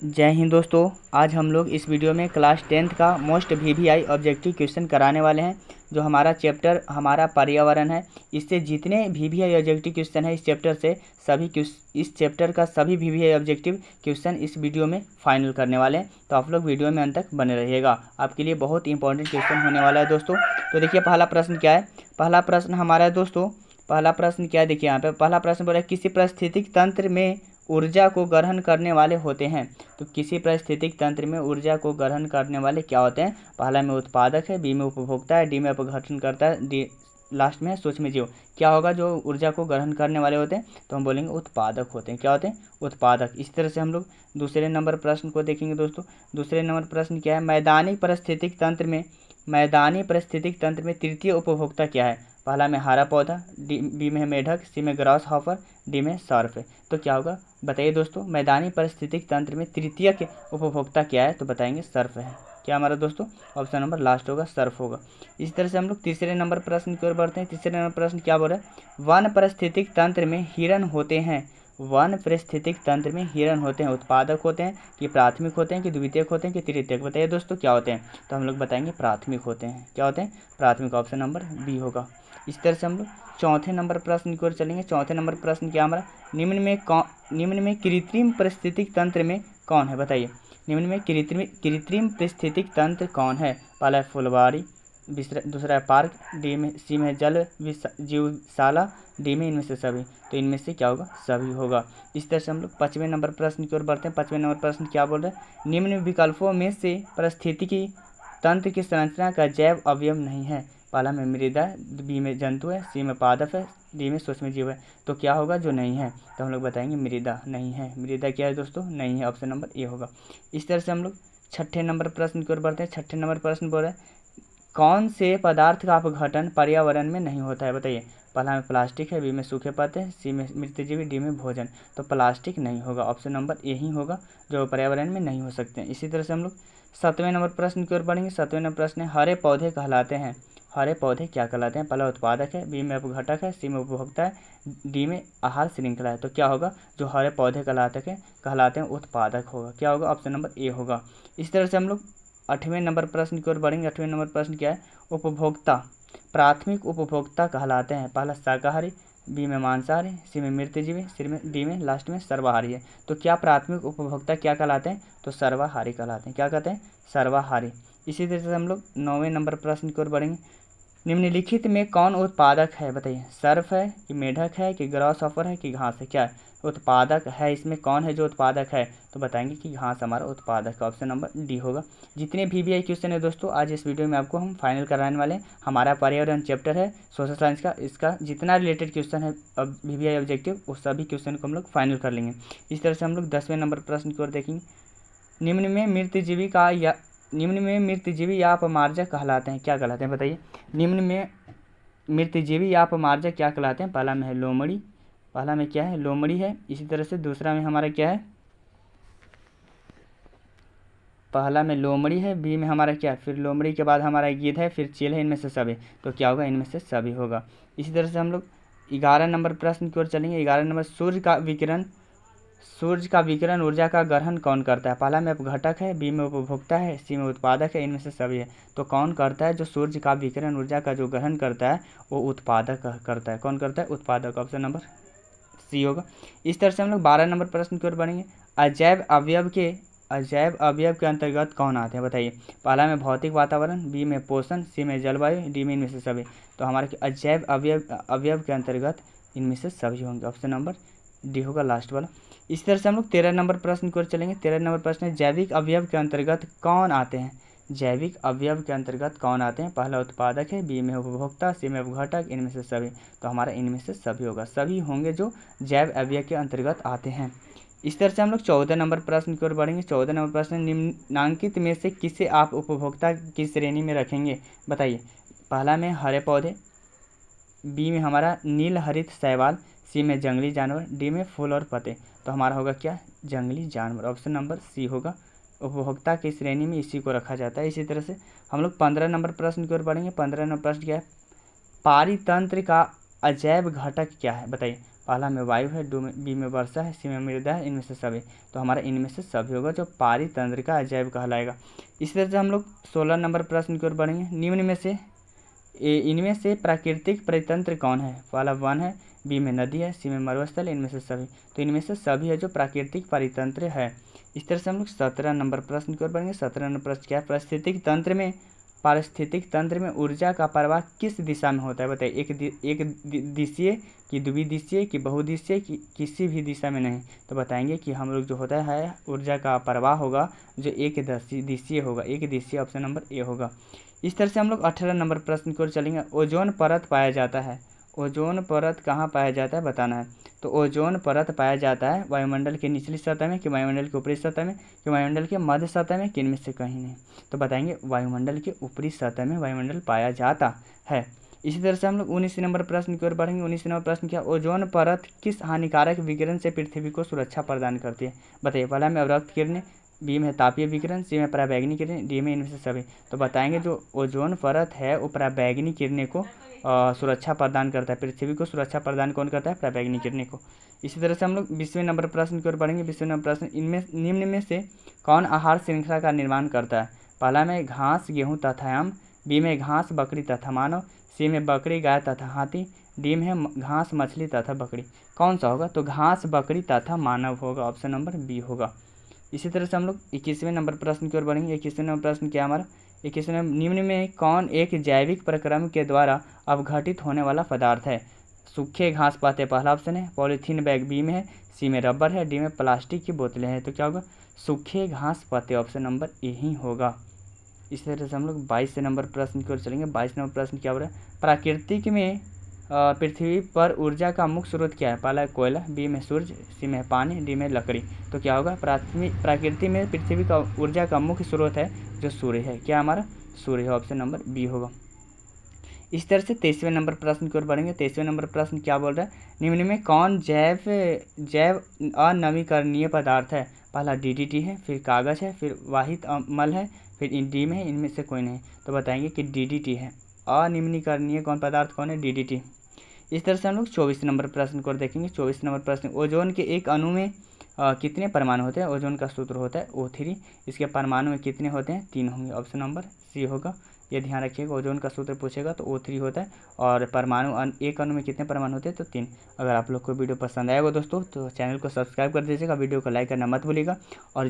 जय हिंद दोस्तों। आज हम लोग इस वीडियो में क्लास 10th का मोस्ट वीवीआई ऑब्जेक्टिव क्वेश्चन कराने वाले हैं। जो हमारा चैप्टर हमारा पर्यावरण है, इससे जितने वीवीआई ऑब्जेक्टिव क्वेश्चन है इस चैप्टर से इस चैप्टर का सभी वीवीआई ऑब्जेक्टिव क्वेश्चन इस वीडियो में फाइनल करने वाले हैं। तो आप लोग वीडियो में अंत तक बने रहिएगा, आपके लिए बहुत इंपॉर्टेंट क्वेश्चन होने वाला है दोस्तों। तो देखिए पहला प्रश्न क्या है। पहला प्रश्न हमारा है दोस्तों, पहला प्रश्न क्या है, देखिए यहाँ पे पहला प्रश्न बोला है किसी पारिस्थितिक तंत्र में ऊर्जा को ग्रहण करने वाले होते हैं। तो किसी पारिस्थितिक तंत्र में ऊर्जा को ग्रहण करने वाले क्या होते हैं। पहला में उत्पादक है, बी में उपभोक्ता है, डी में अपघटन करता है, डी लास्ट में सूक्ष्म जीव। क्या होगा जो ऊर्जा को ग्रहण करने वाले होते हैं, तो हम बोलेंगे उत्पादक होते हैं। क्या होते हैं, उत्पादक। इस तरह से हम लोग दूसरे नंबर प्रश्न को देखेंगे दोस्तों। दूसरे नंबर प्रश्न क्या है, मैदानी पारिस्थितिक तंत्र में तृतीय उपभोक्ता क्या है। पहला में हरा पौधा, बी में है मेढक, सी में ग्रास हॉपर, डी में सर्फ है। तो क्या होगा बताइए दोस्तों, मैदानी पारिस्थितिक तंत्र में तृतीय के उपभोक्ता क्या है, तो बताएंगे सर्फ है। क्या हमारा दोस्तों ऑप्शन नंबर लास्ट होगा, सर्फ होगा। इस तरह से हम लोग तीसरे नंबर प्रश्न की ओर बढ़ते हैं। तीसरे नंबर प्रश्न क्या बोल रहा है, वन पारिस्थितिक तंत्र में हिरण होते हैं। वन पारिस्थितिक तंत्र में हिरण होते हैं, उत्पादक होते हैं कि प्राथमिक होते हैं कि द्वितीयक होते हैं कि तृतीयक, बताइए दोस्तों क्या होते हैं। तो हम लोग बताएंगे प्राथमिक होते हैं। क्या होते हैं, प्राथमिक। ऑप्शन नंबर बी होगा। इस तरह से हम लोग चौथे नंबर प्रश्न की ओर चलेंगे। चौथे नंबर प्रश्न क्या हमारा, निम्न में कृत्रिम पारिस्थितिक तंत्र में कौन है, बताइए। निम्न में कृत्रिम पारिस्थितिक तंत्र कौन है। पहला है फुलवारी, दूसरा है पार्क, सी में जल जीवशाला, डी में इनमें से सभी। तो इनमें से क्या होगा, सभी होगा। इस तरह से हम लोग पाँचवें नंबर प्रश्न की ओर बढ़ते हैं। पाँचवें नंबर प्रश्न क्या बोल रहे हैं, निम्न विकल्पों में से पारिस्थितिकी तंत्र की संरचना का जैव अवयव नहीं है। पहला में मृदा है, बी में जंतु है, सी में पादप है, डी में सूक्ष्म जीव है। तो क्या होगा जो नहीं है, तो हम लोग बताएंगे मृदा नहीं है। मृदा क्या है दोस्तों, नहीं है। ऑप्शन नंबर ए होगा। इस तरह से हम लोग छठे नंबर प्रश्न की ओर बढ़ते हैं। छठे नंबर प्रश्न बोल रहे हैं कौन से पदार्थ का अपघटन पर्यावरण में नहीं होता है, बताइए। पहला में प्लास्टिक है, बी में सूखे पत्ते, सी में मृतजीवी, डी में भोजन। तो प्लास्टिक नहीं होगा, ऑप्शन नंबर ए ही होगा जो पर्यावरण में नहीं हो सकते हैं। इसी तरह से हम लोग सातवें नंबर प्रश्न की ओर बढ़ेंगे। सातवें नंबर प्रश्न है हरे पौधे कहलाते हैं। हरे पौधे क्या कहलाते हैं। पहला उत्पादक है, बी में अपघटक है, सी में उपभोक्ता है, डी में आहार श्रृंखला है। तो क्या होगा जो हरे पौधे कहलाते हैं उत्पादक होगा। क्या होगा, ऑप्शन नंबर ए होगा। इस तरह से हम लोग आठवें नंबर प्रश्न की ओर बढ़ेंगे। आठवें नंबर प्रश्न क्या है, उपभोक्ता प्राथमिक उपभोक्ता कहलाते हैं। पहला शाकाहारी, बी में मांसाहारी, सी में मृतजीवी, डी में लास्ट में सर्वाहारी है। तो क्या प्राथमिक उपभोक्ता क्या कहलाते हैं, तो सर्वाहारी कहलाते हैं। क्या कहते हैं, सर्वाहारी। इसी तरह से हम लोग नौवें नंबर प्रश्न की ओर बढ़ेंगे। निम्नलिखित में कौन उत्पादक है, बताइए। सर्फ है कि मेढक है कि ग्रास हॉपर है कि घास है। क्या है, उत्पादक है। इसमें कौन है जो उत्पादक है, तो बताएंगे कि घास हमारा उत्पादक है। ऑप्शन नंबर डी होगा। जितने वीवीआई क्वेश्चन है दोस्तों आज इस वीडियो में आपको हम फाइनल कराने वाले हैं। हमारा पर्यावरण चैप्टर है सोशल साइंस का, इसका जितना रिलेटेड क्वेश्चन है अब वीवीआई ऑब्जेक्टिव उस सभी क्वेश्चन को हम लोग फाइनल कर लेंगे। इस तरह से हम लोग 10वें नंबर प्रश्न की ओर देखेंगे। निम्न में मृतजीवी या अपमार्जक कहलाते हैं। क्या कहलाते हैं, बताइए। निम्न में मृतजीवी या अपमार्जक क्या कहलाते हैं। पहला में है लोमड़ी, पहला में क्या है, लोमड़ी है। इसी तरह से दूसरा में हमारा क्या है, पहला में लोमड़ी है, बी में हमारा क्या है, फिर लोमड़ी के बाद हमारा गिद्ध है, फिर चील है। इनमें से सभी, तो क्या होगा, इनमें से सभी होगा। इसी तरह से हम लोग 11 नंबर प्रश्न की ओर चलेंगे। 11 नंबर सूर्य का विकिरण ऊर्जा का ग्रहण कौन करता है। पहला में अपघटक है, बी में उपभोक्ता है, सी में उत्पादक है, इनमें से सभी है। तो कौन करता है जो सूर्य का विकिरण ऊर्जा का जो ग्रहण करता है वो उत्पादक करता है। कौन करता है, उत्पादक। ऑप्शन नंबर सी होगा। इस तरह से हम लोग 12 नंबर प्रश्न की ओर बढ़ेंगे। अजैव अवयव के अंतर्गत कौन आते हैं, बताइए। पहला में भौतिक वातावरण, बी में पोषण, सी में जलवायु, डी में इनमें से सभी। तो हमारे अजैव अवयव के अंतर्गत इनमें से सभी होंगे। ऑप्शन नंबर डी होगा लास्ट वाला। इस तरह से हम लोग 13 नंबर प्रश्न की ओर चलेंगे। 13 नंबर प्रश्न है जैविक अवयव के अंतर्गत कौन आते हैं। जैविक अवयव के अंतर्गत कौन आते हैं। पहला उत्पादक है, बी में उपभोक्ता, सी में अपघटक, इनमें से सभी। तो हमारा इनमें से सभी होगा, सभी होंगे जो जैव अवयव के अंतर्गत आते हैं। इस तरह से हम लोग 14 नंबर प्रश्न की ओर बढ़ेंगे। 14 नंबर प्रश्न, निम्नांकित में से किसे आप उपभोक्ता की श्रेणी में रखेंगे, बताइए। पहला में हरे पौधे, बी में हमारा नील हरित शैवाल, सी में जंगली जानवर, डी में फूल और पत्ते। तो हमारा होगा क्या, जंगली जानवर। ऑप्शन नंबर सी होगा, उपभोक्ता की श्रेणी में इसी को रखा जाता है। इसी तरह से हम लोग 15 नंबर प्रश्न की ओर बढ़ेंगे। 15 नंबर प्रश्न क्या है, पारितंत्र का अजैव घटक क्या है, बताइए। पहला में वायु है, बी में वर्षा है, सी में मृदा है, इनमें से सभी। तो हमारा इनमें से सभी होगा जो पारितंत्र का अजैव कहलाएगा। इसी तरह से हम लोग 16 नंबर प्रश्न की ओर बढ़ेंगे। निम्न में से इनमें से प्राकृतिक परितंत्र कौन है? पहला वन है, बी में नदी है, सी में मरुस्थल, इनमें से सभी। तो इनमें से सभी है जो प्राकृतिक परितंत्र है। इस तरह से हम लोग 17 नंबर प्रश्न की ओर बढ़ेंगे। 17 नंबर प्रश्न क्या है? पारिस्थितिक तंत्र में ऊर्जा का प्रवाह किस दिशा में होता है? बताइए। एक दिशीय कि द्विदिशीय कि बहुदिशीय कि किसी भी दिशा में नहीं। तो बताएंगे कि हम लोग जो होता है ऊर्जा का प्रवाह होगा जो एक दिशीय होगा, एक दिशीय, ऑप्शन नंबर ए होगा। इस तरह से हम लोग 18 नंबर प्रश्न की ओर चलेंगे। ओजोन परत पाया जाता है। ओजोन परत कहाँ पाया जाता है बताना है। तो ओजोन परत पाया जाता है वायुमंडल की निचली सतह में कि वायुमंडल की ऊपरी सतह में कि वायुमंडल के मध्य सतह में कि इनमें से कहीं नहीं। तो बताएंगे वायुमंडल के ऊपरी सतह में वायुमंडल पाया जाता है। इसी तरह से हम लोग 19 नंबर प्रश्न की ओर बढ़ेंगे। 19 नंबर प्रश्न क्या? ओजोन परत किस हानिकारक विकिरण से पृथ्वी को सुरक्षा प्रदान करती है? बताइए। पहला में अवरक्त किरणें, बी में तापीय विकिरण, सी में पराबैंगनी किरणें, डी में इनमें से सभी। तो बताएंगे जो ओजोन परत है वो पराबैंगनी किरणें को सुरक्षा प्रदान करता है। पृथ्वी को सुरक्षा प्रदान कौन करता है? पराबैंगनी किरणें को। इसी तरह से हम लोग 20वें नंबर प्रश्न की ओर बढ़ेंगे। 20वें नंबर प्रश्न, इनमें निम्न में से कौन आहार श्रृंखला का निर्माण करता है? पहला में घास, गेहूँ तथा आम, बी में घास, बकरी तथा मानव, सी में बकरी, गाय तथा हाथी, डी में घास, मछली तथा बकरी। कौन सा होगा? तो घास, बकरी तथा मानव होगा, ऑप्शन नंबर बी होगा। इसी तरह से हम लोग 21वें नंबर प्रश्न की ओर बढ़ेंगे। 21वें नंबर प्रश्न क्या हमारा? 21वें निम्न में कौन एक जैविक प्रक्रम के द्वारा अवघटित होने वाला पदार्थ है? सूखे घास पाते पहला ऑप्शन है, पॉलीथीन बैग बी में है, सी में रबर है, डी में प्लास्टिक की बोतलें हैं। तो क्या होगा? सूखे घास पाते, ऑप्शन नंबर ए ही होगा। इसी तरह से हम लोग 22 नंबर प्रश्न की ओर चलेंगे। 22 नंबर प्रश्न क्या हो रहा है? प्राकृतिक में पृथ्वी पर ऊर्जा का मुख्य स्रोत क्या है? पहला है कोयला, बी में सूर्य, सी में पानी, डी में लकड़ी। तो क्या होगा? प्रकृति में पृथ्वी का ऊर्जा का मुख्य स्रोत है जो सूर्य है। क्या हमारा? सूर्य है, ऑप्शन नंबर बी होगा। इस तरह से 23वें नंबर प्रश्न की ओर बढ़ेंगे। 23वें नंबर प्रश्न क्या बोल रहा है? निम्न में कौन जैव अनवीकरणीय पदार्थ है? पहला DDT है, फिर कागज है, फिर वाहित अम्ल है, फिर डी में है, इनमें से कोई नहीं। तो बताएंगे कि DDT है। अनिम्नीकरणीय कौन पदार्थ कौन है? DDT। इस तरह से हम लोग 24 नंबर प्रश्न को देखेंगे। 24 नंबर प्रश्न, ओजोन के एक अणु में कितने परमाणु होते हैं? ओजोन का सूत्र होता है O3। इसके परमाणु में कितने होते हैं? 3 होंगे, ऑप्शन नंबर सी होगा। ये ध्यान रखिएगा, ओजोन का सूत्र पूछेगा तो O3 होता है और परमाणु एक अणु में कितने परमाणु होते हैं? तो 3। अगर आप लोग को वीडियो पसंद आएगा दोस्तों तो चैनल को सब्सक्राइब कर दीजिएगा, वीडियो को लाइक करना मत भूलिएगा और